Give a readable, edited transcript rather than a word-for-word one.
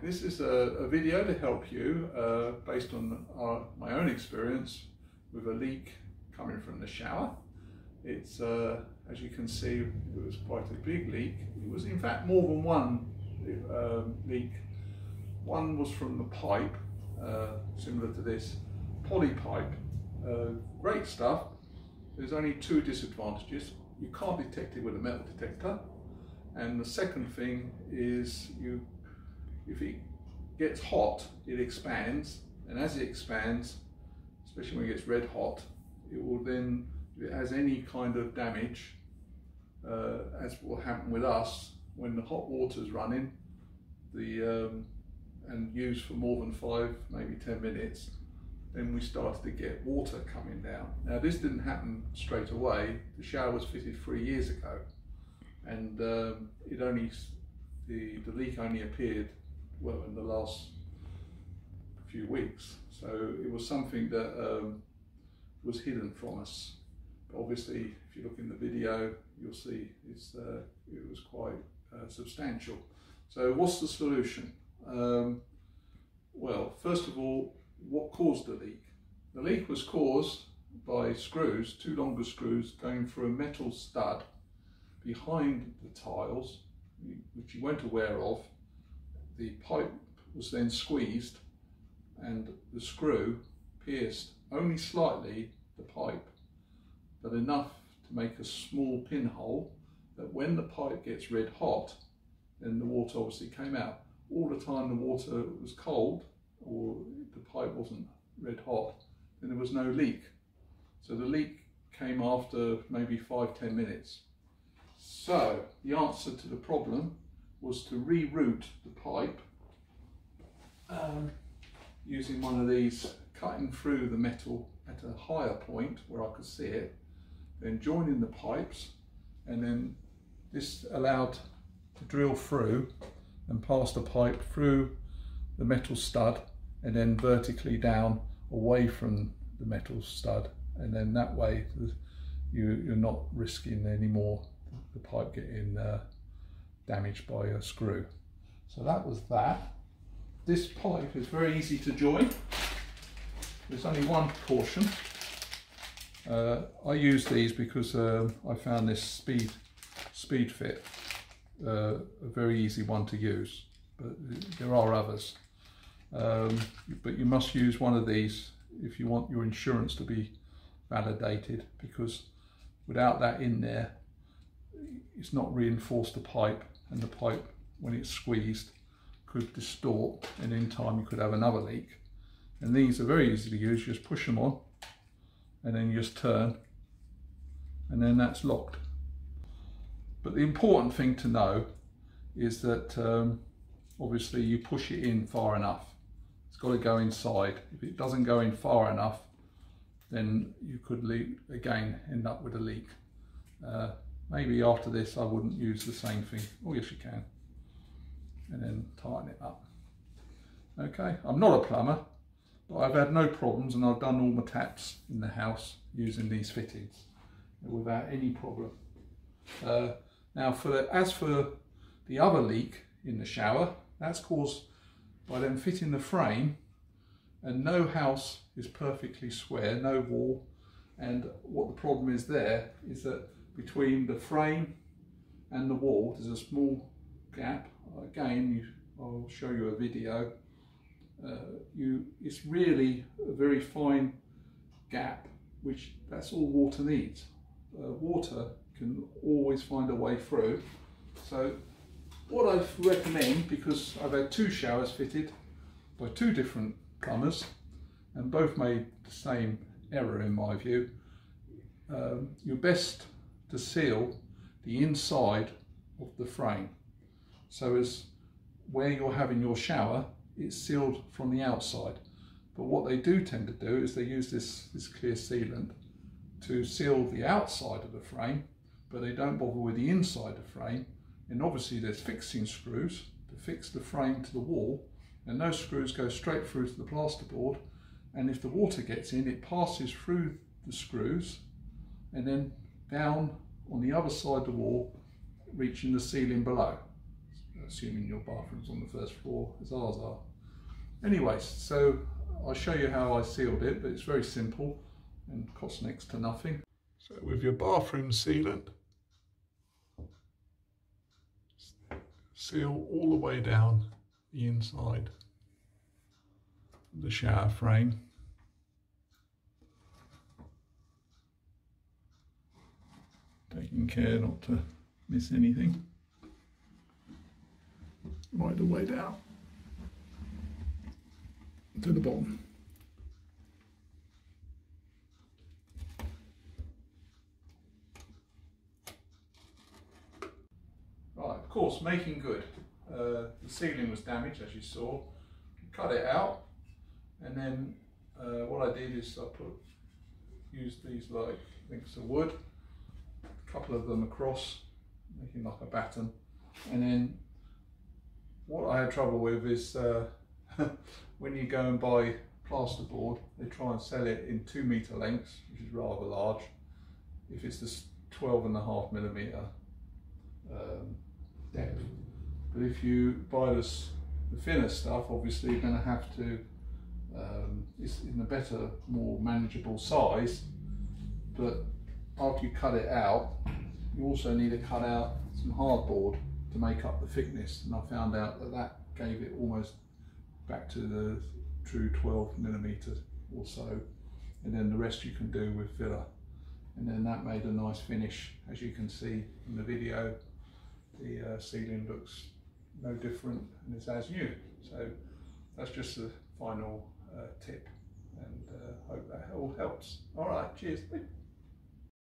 this is a video to help you based on my own experience with a leak coming from the shower. It's, as you can see, it was quite a big leak. It was in fact more than one leak. One was from the pipe, similar to this, poly pipe. Great stuff. There's only two disadvantages. You can't detect it with a metal detector. And the second thing is, if it gets hot, it expands, and as it expands, especially when it gets red hot, it will then, if it has any kind of damage, as will happen with us, when the hot water's running, and used for more than 5, maybe 10 minutes, then we started to get water coming down. Now this didn't happen straight away. The shower was fitted 3 years ago, and the leak only appeared, well, in the last few weeks. So it was something that was hidden from us. But obviously, if you look in the video, you'll see it was quite substantial. So what's the solution? Well, first of all, what caused the leak? The leak was caused by screws, 2 longer screws going through a metal stud behind the tiles, which you weren't aware of. The pipe was then squeezed and the screw pierced only slightly the pipe, but enough to make a small pinhole that when the pipe gets red hot, then the water obviously came out. All the time the water was cold, or the pipe wasn't red hot, then there was no leak. So the leak came after maybe 5–10 minutes. So the answer to the problem was to reroute the pipe using one of these, cutting through the metal at a higher point where I could see it, then joining the pipes, and then this allowed to drill through and pass the pipe through the metal stud and then vertically down away from the metal stud, and then that way you're not risking any more the pipe getting damaged by a screw. So that was that. This pipe is very easy to join. There's only one precaution. I use these because I found this speed fit a very easy one to use, but there are others. But you must use one of these if you want your insurance to be validated, because without that in there, it's not reinforced the pipe, and the pipe, when it's squeezed, could distort, and in time you could have another leak. And these are very easy to use. You just push them on and then you just turn, and then that's locked. But the important thing to know is that obviously you push it in far enough. It's got to go inside. If it doesn't go in far enough, then you could again end up with a leak. Maybe after this I wouldn't use the same thing. Oh yes, you can. And then tighten it up. Okay, I'm not a plumber, but I've had no problems, and I've done all my taps in the house using these fittings without any problem. Now as for the other leak in the shower, that's caused by them fitting the frame, and no house is perfectly square, no wall, and what the problem is there is that between the frame and the wall there's a small gap. Again, I'll show you a video. It's really a very fine gap, which that's all water needs. Water can always find a way through. So what I recommend, because I've had 2 showers fitted by 2 different plumbers and both made the same error in my view, you're best to seal the inside of the frame. So as where you're having your shower, it's sealed from the outside. But what they do tend to do is they use this clear sealant to seal the outside of the frame, but they don't bother with the inside of the frame. And obviously there's fixing screws to fix the frame to the wall, and those screws go straight through to the plasterboard, and if the water gets in, it passes through the screws and then down on the other side of the wall, reaching the ceiling below. assuming your bathroom's on the first floor as ours are. Anyways, so I'll show you how I sealed it, but it's very simple and costs next to nothing. So with your bathroom sealant, seal all the way down the inside of the shower frame. Taking care not to miss anything. Right the way down to the bottom. Right, of course, making good. The ceiling was damaged, as you saw. Cut it out, and then what I did is I used these like links of wood, a couple of them across, making like a batten, and then what I had trouble with is when you go and buy plasterboard, they try and sell it in 2 metre lengths, which is rather large. If it's this 12.5mm depth, but if you buy the thinner stuff, obviously you're going to have to. It's in a better, more manageable size. But after you cut it out, you also need to cut out some hardboard to make up the thickness, and I found out that that gave it almost back to the true 12mm or so, and then the rest you can do with filler, and then that made a nice finish. As you can see in the video, the ceiling looks no different and it's as new. So that's just the final tip, and hope that all helps. All right, cheers.